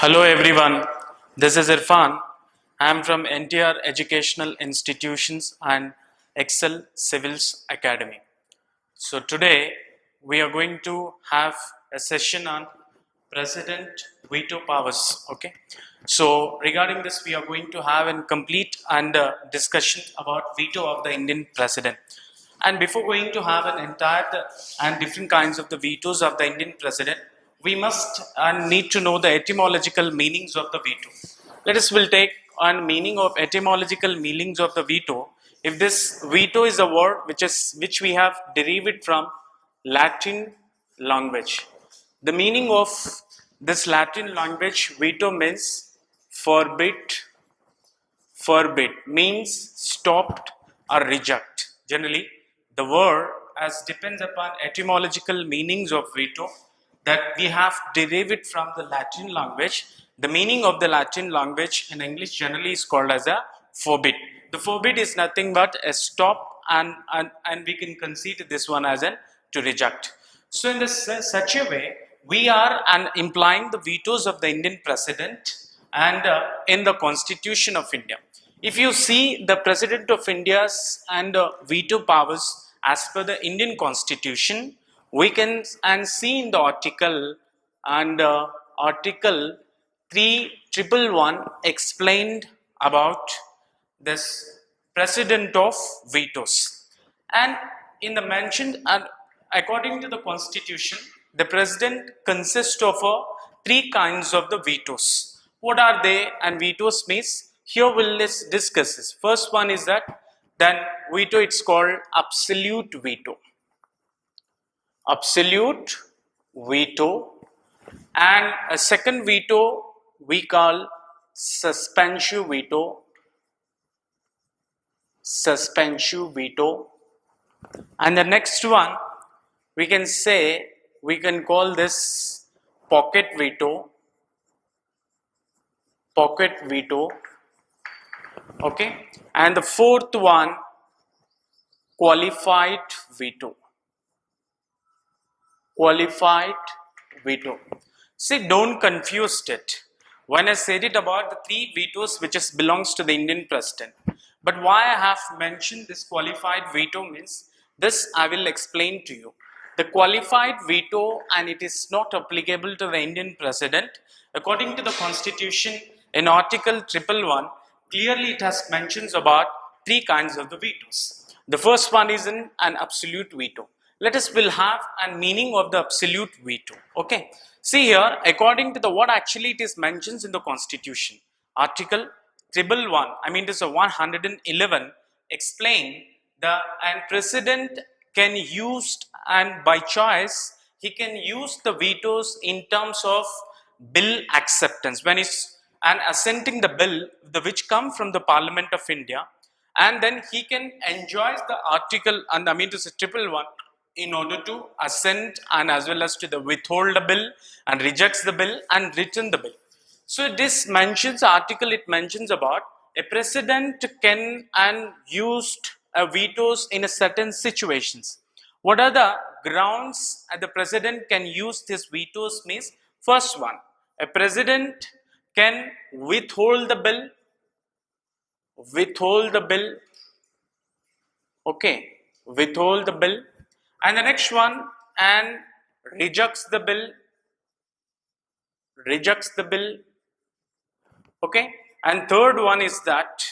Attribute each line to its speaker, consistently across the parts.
Speaker 1: Hello everyone, this is Irfan. I am from NTR Educational Institutions and Excel Civils Academy. So today we are going to have a session on President veto powers. Okay. So regarding this, we are going to have a complete and discussion about veto of the Indian President. And before going to have an entire and different kinds of the vetoes of the Indian President, we must and need to know the etymological meanings of the veto. Let us will take on meaning of etymological meanings of the veto. If this veto is a word which we have derived from Latin language. The meaning of this Latin language veto means forbid means stopped or reject. Generally, the word as depends upon etymological meanings of veto that we have derived from the Latin language. The meaning of the Latin language in English generally is called as a forbid. The forbid is nothing but a stop and we can consider this one as an to reject. So in such a way, we are implying the vetoes of the Indian President and in the Constitution of India. If you see the President of India's and veto powers as per the Indian Constitution, we can see in the article and article 3111 explained about this President of vetoes. And in the mentioned and according to the Constitution, the President consists of three kinds of the vetoes. What are they? And vetoes means here we'll discuss this. First one is that then veto, it's called absolute veto. Absolute veto. And a second veto we call suspensive veto. Suspensive veto. And the next one we can call this pocket veto. Pocket veto. Okay. And the fourth one, qualified veto. Qualified veto. See, don't confuse it. When I said it about the three vetoes which belongs to the Indian President. But why I have mentioned this qualified veto means, this I will explain to you. The qualified veto, and it is not applicable to the Indian President. According to the Constitution, in Article 111, clearly it has mentions about three kinds of the vetoes. The first one is an absolute veto. Let us will have a meaning of the absolute veto. Okay. See here, according to the what actually it is mentions in the Constitution, Article 111, I mean this is 111, explain the President can use and by choice he can use the vetoes in terms of bill acceptance when he's and assenting the bill which come from the Parliament of India, and then he can enjoy the article and I mean to say 111 in order to assent and as well as to the withhold the bill and rejects the bill and return the bill. So this mentions article, it mentions about a president can and used vetoes in a certain situations. What are the grounds the president can use this vetoes means? First one, a president can withhold the bill, okay, withhold the bill, and the next one, and rejects the bill, okay, and third one is that,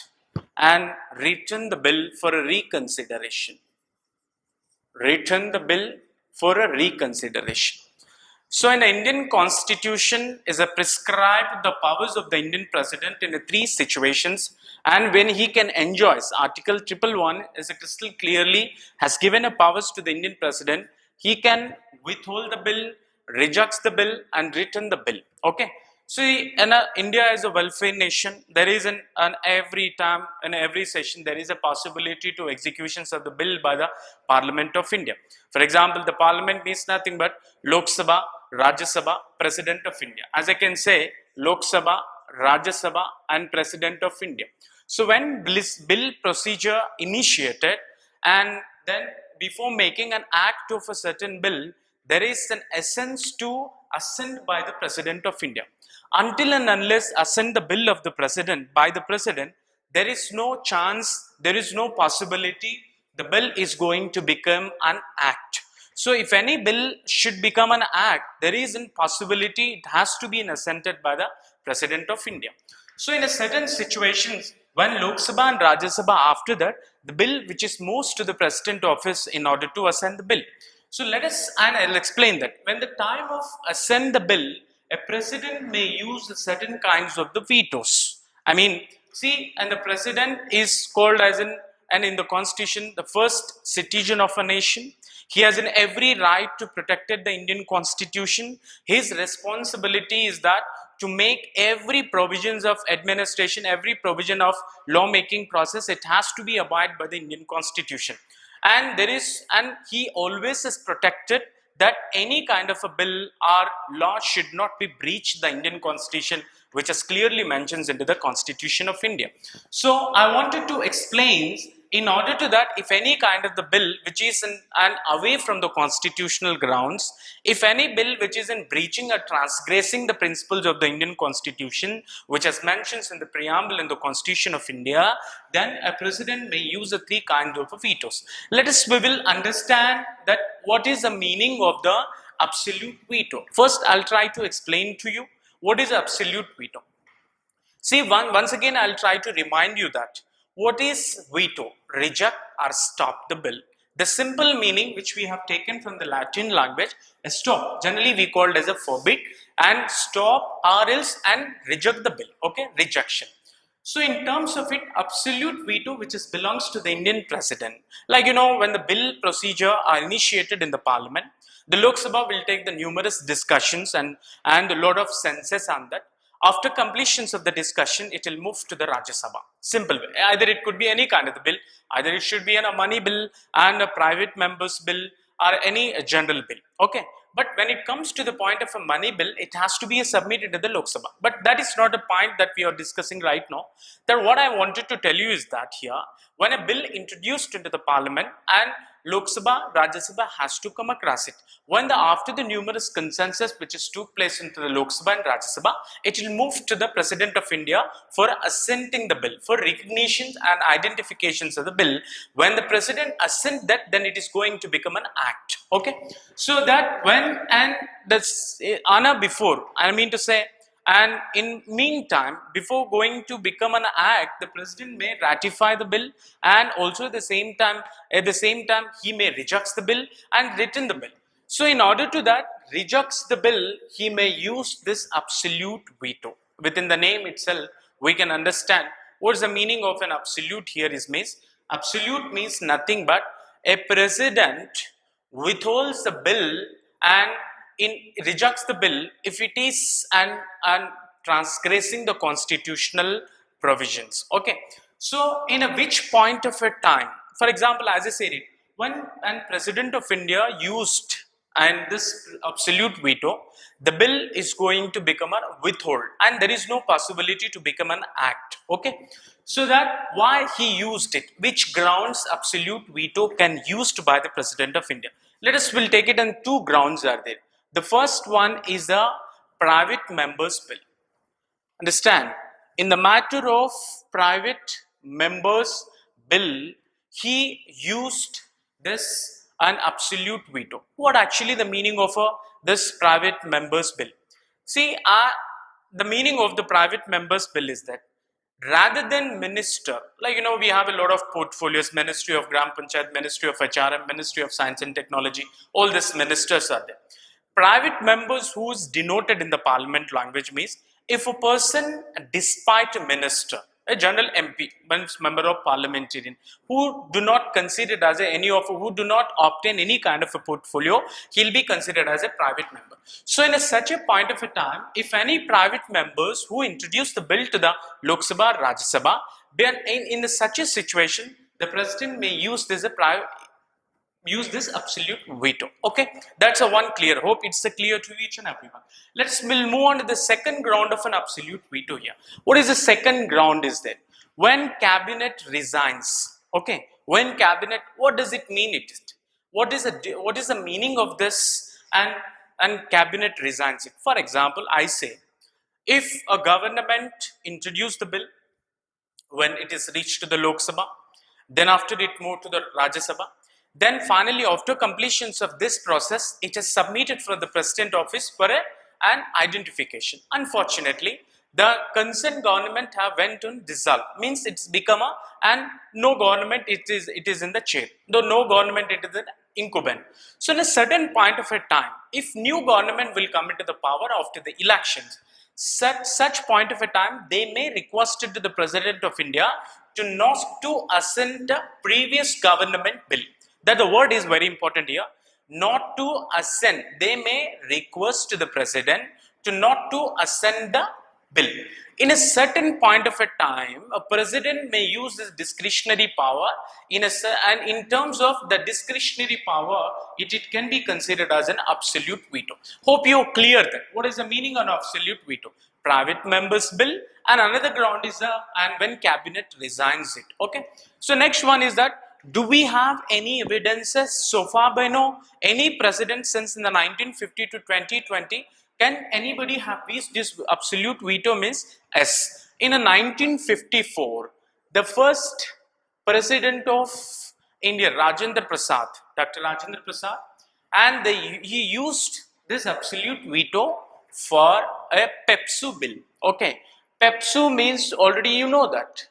Speaker 1: and return the bill for a reconsideration. Return the bill for a reconsideration. So in the Indian Constitution is a prescribed the powers of the Indian President in three situations, and when he can enjoy, Article 111 is a crystal clearly has given a powers to the Indian President. He can withhold the bill, rejects the bill and return the bill. Okay. See, India is a welfare nation. There is an every time in every session there is a possibility to executions of the bill by the Parliament of India. For example, the Parliament means nothing but Lok Sabha, Rajya Sabha, President of India. As I can say, Lok Sabha, Rajya Sabha and President of India. So when bill procedure initiated, and then before making an act of a certain bill, there is an essence to assent by the President of India. Until and unless assent the bill of the President by the President, there is no chance, there is no possibility the bill is going to become an act. So if any bill should become an act, there is a possibility it has to be assented by the President of India. So in a certain situations, when Lok Sabha and Rajya Sabha after that, the bill which is moves to the President office in order to assent the bill. So let us, and I'll explain that. When the time of assent the bill, a President may use certain kinds of the vetoes. I mean, see, and the President is called as and in the Constitution, the first citizen of a nation. He has in every right to protect the Indian Constitution. His responsibility is that to make every provisions of administration, every provision of lawmaking process, it has to be abide by the Indian Constitution. And he always is protected that any kind of a bill or law should not be breached the Indian Constitution, which is clearly mentioned into the Constitution of India. So I wanted to explain, in order to that, if any kind of the bill which is away from the constitutional grounds, if any bill which is in breaching or transgressing the principles of the Indian Constitution, which is mentioned in the preamble in the Constitution of India, then a President may use the three kinds of vetoes. We will understand that what is the meaning of the absolute veto. First, I'll try to explain to you what is absolute veto. See, once again, I'll try to remind you that what is veto? Reject or stop the bill. The simple meaning which we have taken from the Latin language is stop. Generally, we call it as a forbid, and stop or else and reject the bill. Okay, rejection. So in terms of it, absolute veto, which belongs to the Indian President. Like, when the bill procedure are initiated in the Parliament, the Lok Sabha will take the numerous discussions and a lot of senses on that. After completions of the discussion, it will move to the Rajya Sabha. Simple way. Either it could be any kind of the bill, either it should be a money bill and a private member's bill or any general bill. Okay. But when it comes to the point of a money bill, it has to be submitted to the Lok Sabha. But that is not a point that we are discussing right now. That what I wanted to tell you is that here, when a bill introduced into the Parliament and Lok Sabha, Rajya Sabha has to come across it. After the numerous consensus which took place into the Lok Sabha and Rajya Sabha, it will move to the President of India for assenting the bill, for recognitions and identifications of the bill. When the President assent that, then it is going to become an act. Okay. So that and in meantime, before going to become an act, the President may ratify the bill, and also at the same time he may reject the bill and return the bill. So in order to that, rejects the bill, he may use this absolute veto. Within the name itself, we can understand what is the meaning of an absolute here means. Absolute means nothing but a President withholds the bill and rejects the bill if it is transgressing the constitutional provisions. Okay. So in which point of a time, for example, as I said it, when President of India used this absolute veto, the bill is going to become a withhold and there is no possibility to become an act. Okay. So that why he used it, which grounds absolute veto can used by the President of India. We'll take it on two grounds are there. The first one is the private members bill. Understand, in the matter of private members bill, he used this an absolute veto. What actually the meaning of this private members bill? See, the meaning of the private members bill is that rather than minister, we have a lot of portfolios, Ministry of Gram Panchayat, Ministry of HRM, Ministry of Science and Technology, all these ministers are there. Private members who is denoted in the Parliament language means if a person, despite a minister, a general MP, member of parliamentarian, who do not consider it as who do not obtain any kind of a portfolio, he'll be considered as a private member. So in such a point of a time, if any private members who introduce the bill to the Lok Sabha, Rajya Sabha, then in such a situation, the President may use this absolute veto. Okay, that's one clear. Hope it's clear to each and everyone. We'll move on to the second ground of an absolute veto here. What is the second ground is that when cabinet resigns. Okay, when cabinet, what does it mean? What is the meaning of this? And and cabinet resigns it. For example, I say, if a government introduced the bill, when it is reached to the Lok Sabha, then after it moved to the Rajya Sabha, then finally after completions of this process, it is submitted for the President office for an identification. Unfortunately, the concerned government have went on dissolve, means it's become a, and no government it is in the chair, though no government it is an incumbent. So in a certain point of a time, if new government will come into the power after the elections, such point of a time, they may request it to the President of India to not to assent the previous government bill. That the word is very important here. Not to assent. They may request to the President to not to assent the bill. In a certain point of a time, a president may use this discretionary power and in terms of the discretionary power, it can be considered as an absolute veto. Hope you clear that. What is the meaning of absolute veto? Private members bill, and another ground is and when cabinet resigns it. Okay. So next one is that, do we have any evidences so far by now? Any president since in the 1950 to 2020? Can anybody have reached this absolute veto? Means yes. In 1954, the first president of India, Rajendra Prasad, Dr. Rajendra Prasad, and he used this absolute veto for a PEPSU bill. Okay, PEPSU means, already you know that.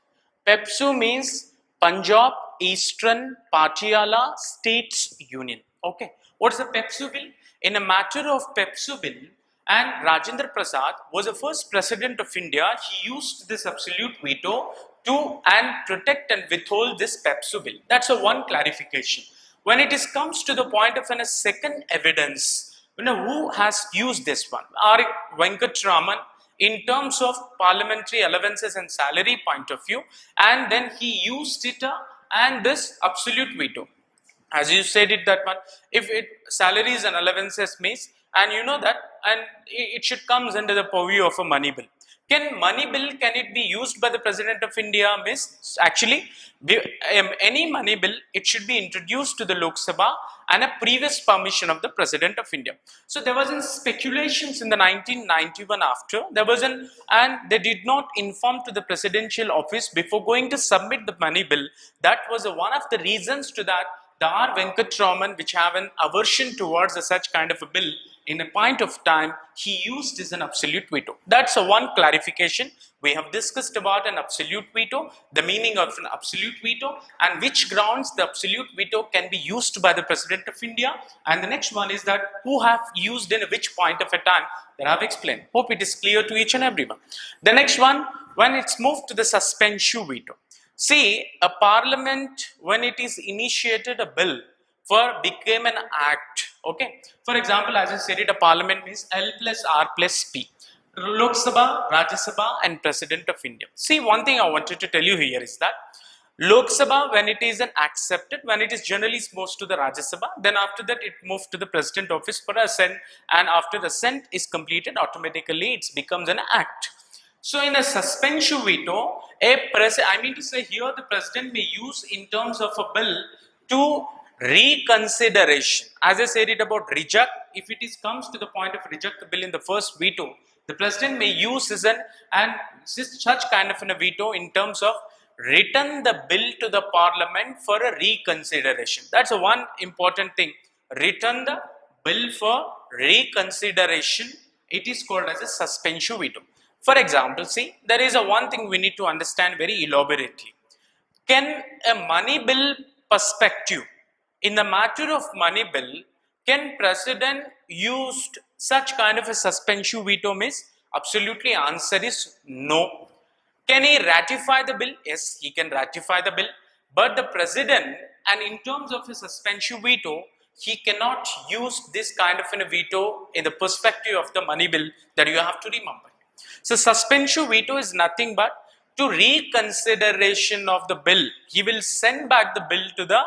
Speaker 1: PEPSU means Punjab Eastern Patiala States Union. Okay, what is the PEPSU bill? In a matter of PEPSU bill, and Rajendra Prasad was the first president of India. He used this absolute veto to and protect and withhold this PEPSU bill. That's a one clarification. When it comes to the point of a second evidence, who has used this one? R. Venkatraman, in terms of parliamentary allowances and salary point of view, and then he used it and this absolute veto. As you said it, that one, if it salaries and allowances means, and you know that, and it should comes under the purview of a money bill. Can money bill, can it be used by the President of India? Miss, actually, any money bill, it should be introduced to the Lok Sabha and a previous permission of the President of India. So there was speculations in the 1991 after, there was and they did not inform to the presidential office before going to submit the money bill. That was one of the reasons to that. The R. Venkatraman, which have an aversion towards such kind of a bill, in a point of time, he used as an absolute veto. That's one clarification. We have discussed about an absolute veto, the meaning of an absolute veto, and which grounds the absolute veto can be used by the President of India. And the next one is that who have used in which point of a time that I have explained. Hope it is clear to each and everyone. The next one, when it's moved to the suspension veto. See, a parliament, when it is initiated a bill for became an act. Okay. For example, as I said it, a parliament means L plus R plus P. Lok Sabha, Rajya Sabha and President of India. See, one thing I wanted to tell you here is that Lok Sabha, when it is accepted, when it is generally moves to the Rajya Sabha, then after that it moves to the President office for assent, and after the assent is completed, automatically it becomes an act. So in a suspension veto, I mean to say here the President may use in terms of a bill to reconsideration. As I said it about reject, if it comes to the point of reject the bill in the first veto, the President may use such kind of a veto in terms of return the bill to the Parliament for a reconsideration. That's one important thing. Return the bill for reconsideration. It is called as a suspension veto. For example, see, there is one thing we need to understand very elaborately. Can a money bill perspective, in the matter of money bill, can President use such kind of a suspension veto? Means absolutely answer is no. Can he ratify the bill? Yes, he can ratify the bill. But the President, and in terms of a suspension veto, he cannot use this kind of a veto in the perspective of the money bill, that you have to remember. So suspension veto is nothing but to reconsideration of the bill. He will send back the bill to the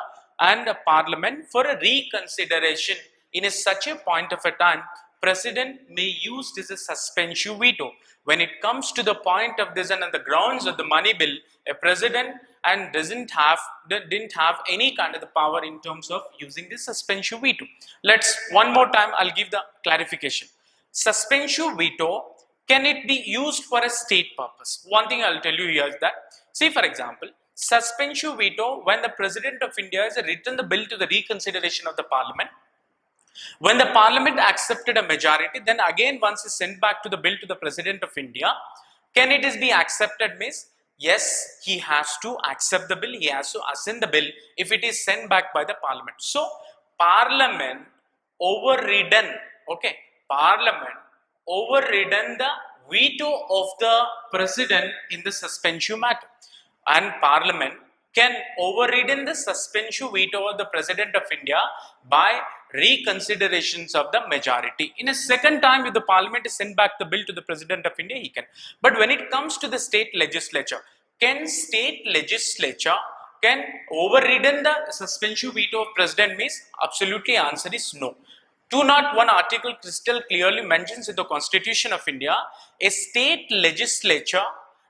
Speaker 1: Parliament for a reconsideration. In such a point of a time, President may use this as suspension veto. When it comes to the point of this and on the grounds of the money bill, a President and didn't have any kind of the power in terms of using this suspension veto. Let's one more time I'll give the clarification. Suspension veto, can it be used for a state purpose? One thing I'll tell you here is that, see for example, suspension veto, when the President of India has written the bill to the reconsideration of the Parliament, when the Parliament accepted a majority, then again once it's sent back to the bill to the President of India, can it is be accepted means, yes, he has to accept the bill, he has to assent the bill if it is sent back by the Parliament. So, Parliament overridden, okay, Parliament overridden the veto of the President in the suspension matter, and Parliament can override the suspension veto of the President of India by reconsiderations of the majority. In a second time, if the Parliament is sent back the bill to the President of India, he can. But when it comes to the state legislature, can state legislature can override the suspension veto of President means? Absolutely, answer is no. 201 article crystal clearly mentions in the Constitution of India, a state legislature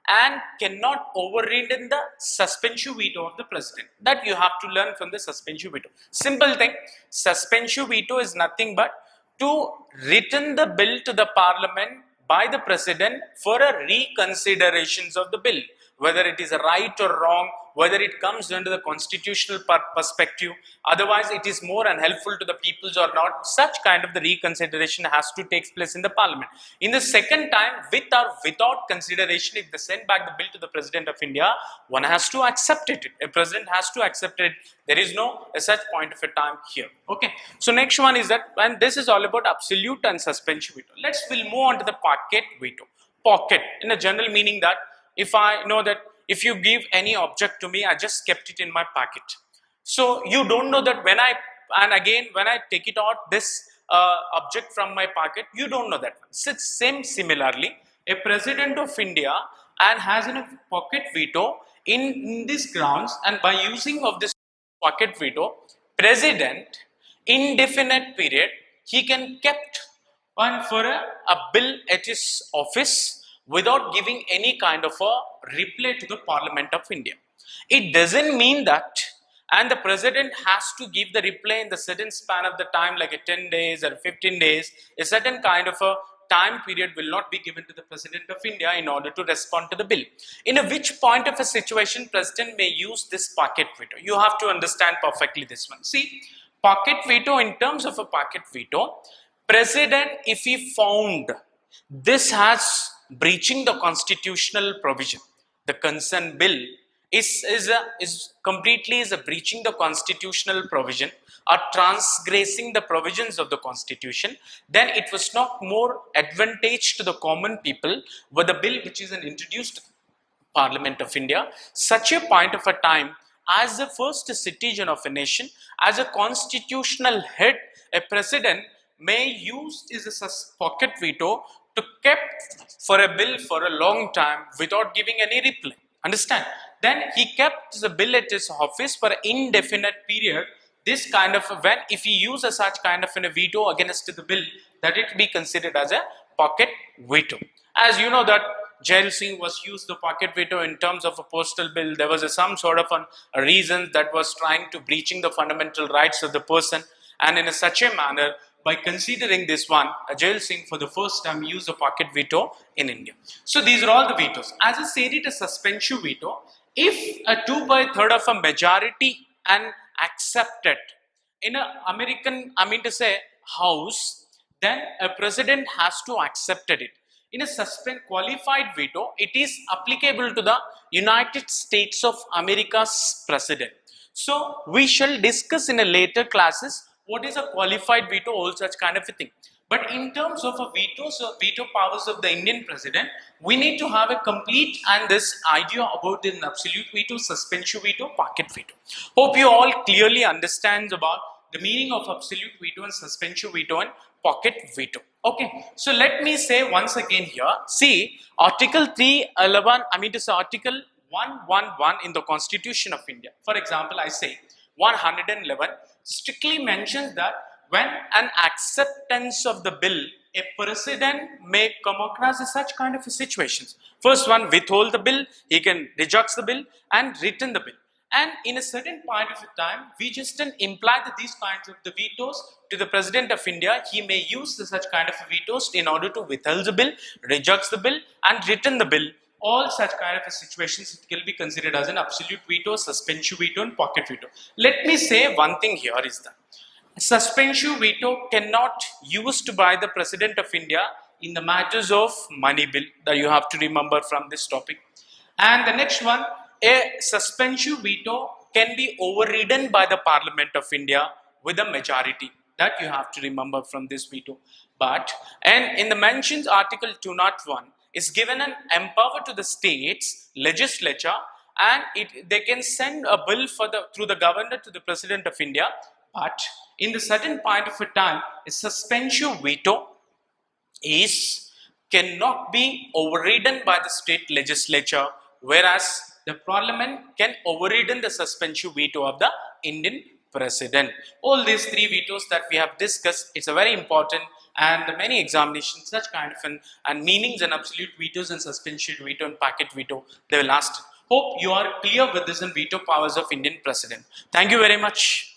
Speaker 1: and cannot override the suspension veto of the President. That you have to learn from the suspension veto. Simple thing, suspension veto is nothing but to return the bill to the Parliament by the President for a reconsiderations of the bill, whether it is right or wrong, whether it comes under the constitutional perspective, otherwise it is more unhelpful to the peoples or not. Such kind of the reconsideration has to take place in the Parliament. In the second time, with or without consideration, if they send back the bill to the President of India, one has to accept it. A President has to accept it. There is no such point of a time here. Okay. So next one is that, and this is all about absolute and suspension veto. We'll move on to the pocket veto. Pocket, in a general meaning that, if I know that if you give any object to me, I just kept it in my pocket. So you don't know that when I take it out, this object from my pocket, you don't know that. So similarly, a President of India and has a pocket veto in these grounds, and by using of this pocket veto, President indefinite period, he can kept one for a bill at his office without giving any kind of a reply to the Parliament of India. It doesn't mean that, and the President has to give the reply in the certain span of the time, like a 10 days or 15 days, a certain kind of a time period will not be given to the President of India in order to respond to the bill. In a which point of a situation President may use this pocket veto? You have to understand perfectly this one. See, pocket veto, in terms of a pocket veto, President, if he found this has breaching the constitutional provision, the concerned bill is completely breaching the constitutional provision or transgressing the provisions of the Constitution, then it was not more advantage to the common people with the bill which is introduced to Parliament of India. Such a point of a time, as the first citizen of a nation, as a constitutional head, a President may use his pocket veto to kept for a bill for a long time without giving any reply. Understand? Then he kept the bill at his office for an indefinite period. This kind of when if he uses such kind of a veto against the bill, that it be considered as a pocket veto. As you know that Jail Singh was used the pocket veto in terms of a postal bill. There was some sort of a reason that was trying to breaching the fundamental rights of the person, and in such a manner, by considering this one, Jail Singh for the first time used a pocket veto in India. So these are all the vetoes. As I said, it is a suspension veto. If a 2/3 of a majority and accepted in a American, House, then a President has to accept it. In a qualified veto, it is applicable to the United States of America's President. So we shall discuss in a later classes what is a qualified veto, all such kind of a thing. But in terms of a veto powers of the Indian President, we need to have a complete and this idea about an absolute veto, suspension veto, pocket veto. Hope you all clearly understand about the meaning of absolute veto and suspension veto and pocket veto. Okay, so let me say once again here, see Article 311, Article 111 in the Constitution of India. For example, I say 111 strictly mentions that when an acceptance of the bill a president may come across such kind of situations. First one, withhold the bill, he can reject the bill and return the bill. And in a certain point of time, we just imply that these kinds of the vetoes to the President of India, he may use such kind of vetoes in order to withhold the bill, reject the bill and return the bill. All such kind of situations it will be considered as an absolute veto, suspensive veto and pocket veto. Let me say one thing here is that suspensive veto cannot used by the President of India in the matters of money bill, that you have to remember from this topic. And the next one, a suspensive veto can be overridden by the Parliament of India with a majority. That you have to remember from this veto. But, and in the mentions article 201 is given an empower to the states legislature, and they can send a bill through the governor to the President of India. But in the certain point of a time, a suspensive veto cannot be overridden by the state legislature, whereas the Parliament can override the suspensive veto of the Indian President. All these three vetoes that we have discussed is a very important, and the many examinations such kind of and meanings and absolute vetoes and suspensive veto and packet veto they will ask. Hope you are clear with this and veto powers of Indian President. Thank you very much.